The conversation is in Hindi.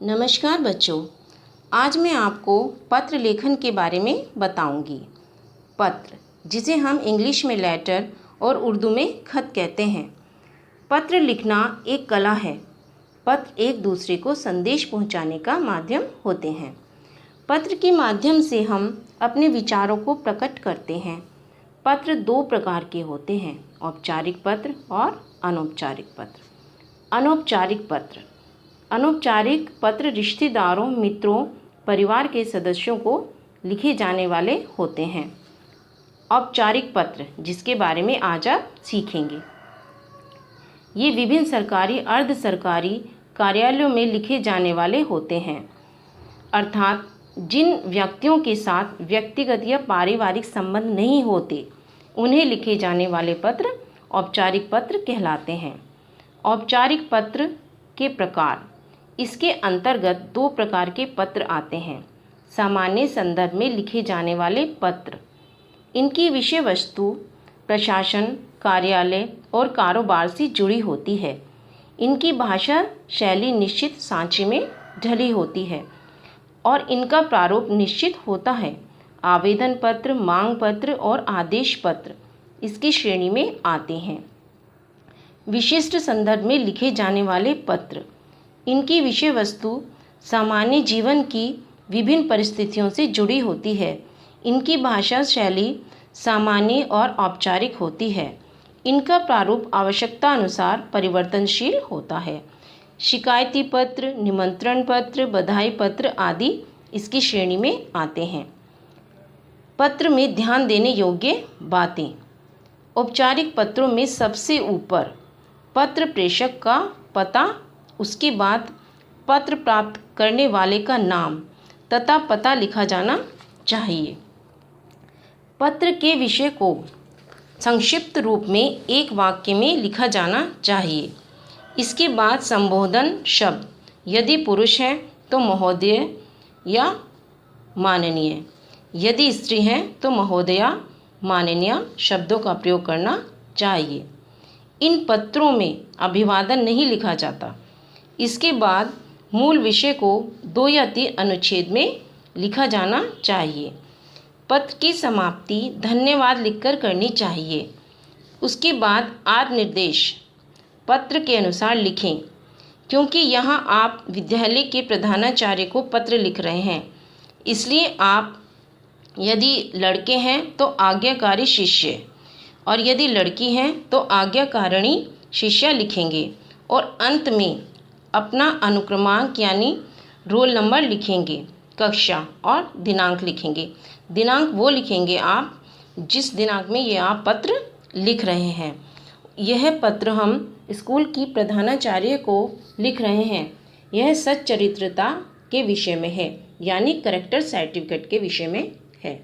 नमस्कार बच्चों, आज मैं आपको पत्र लेखन के बारे में बताऊंगी। पत्र, जिसे हम इंग्लिश में लेटर और उर्दू में खत कहते हैं। पत्र लिखना एक कला है। पत्र एक दूसरे को संदेश पहुंचाने का माध्यम होते हैं। पत्र के माध्यम से हम अपने विचारों को प्रकट करते हैं। पत्र दो प्रकार के होते हैं, औपचारिक पत्र और अनौपचारिक पत्र। अनौपचारिक पत्र रिश्तेदारों, मित्रों, परिवार के सदस्यों को लिखे जाने वाले होते हैं। औपचारिक पत्र, जिसके बारे में आज आप सीखेंगे, ये विभिन्न सरकारी, अर्ध सरकारी कार्यालयों में लिखे जाने वाले होते हैं। अर्थात जिन व्यक्तियों के साथ व्यक्तिगत या पारिवारिक संबंध नहीं होते, उन्हें लिखे जाने वाले पत्र औपचारिक पत्र कहलाते हैं। औपचारिक पत्र के प्रकार, इसके अंतर्गत दो प्रकार के पत्र आते हैं। सामान्य संदर्भ में लिखे जाने वाले पत्र, इनकी विषय वस्तु प्रशासन, कार्यालय और कारोबार से जुड़ी होती है। इनकी भाषा शैली निश्चित सांचे में ढली होती है और इनका प्रारूप निश्चित होता है। आवेदन पत्र, मांग पत्र और आदेश पत्र इसकी श्रेणी में आते हैं। विशिष्ट संदर्भ में लिखे जाने वाले पत्र, इनकी विषय वस्तु सामान्य जीवन की विभिन्न परिस्थितियों से जुड़ी होती है। इनकी भाषा शैली सामान्य और औपचारिक होती है। इनका प्रारूप आवश्यकता अनुसार परिवर्तनशील होता है। शिकायती पत्र, निमंत्रण पत्र, बधाई पत्र आदि इसकी श्रेणी में आते हैं। पत्र में ध्यान देने योग्य बातें। औपचारिक पत्रों में सबसे ऊपर पत्र प्रेषक का पता, उसके बाद पत्र प्राप्त करने वाले का नाम तथा पता लिखा जाना चाहिए। पत्र के विषय को संक्षिप्त रूप में एक वाक्य में लिखा जाना चाहिए। इसके बाद संबोधन शब्द, यदि पुरुष है तो महोदय या माननीय, यदि स्त्री है तो महोदया, माननीय शब्दों का प्रयोग करना चाहिए। इन पत्रों में अभिवादन नहीं लिखा जाता। इसके बाद मूल विषय को 2 या 3 अनुच्छेद में लिखा जाना चाहिए। पत्र की समाप्ति धन्यवाद लिखकर करनी चाहिए। उसके बाद आत्मनिर्देश पत्र के अनुसार लिखें, क्योंकि यहाँ आप विद्यालय के प्रधानाचार्य को पत्र लिख रहे हैं, इसलिए आप यदि लड़के हैं तो आज्ञाकारी शिष्य और यदि लड़की हैं तो आज्ञाकारिणी शिष्या लिखेंगे और अंत में अपना अनुक्रमांक यानी रोल नंबर लिखेंगे, कक्षा और दिनांक लिखेंगे। दिनांक वो लिखेंगे आप जिस दिनांक में ये आप पत्र लिख रहे हैं। यह पत्र हम स्कूल की प्रधानाचार्य को लिख रहे हैं। यह सच्चरित्रता के विषय में है, यानी करेक्टर सर्टिफिकेट के विषय में है।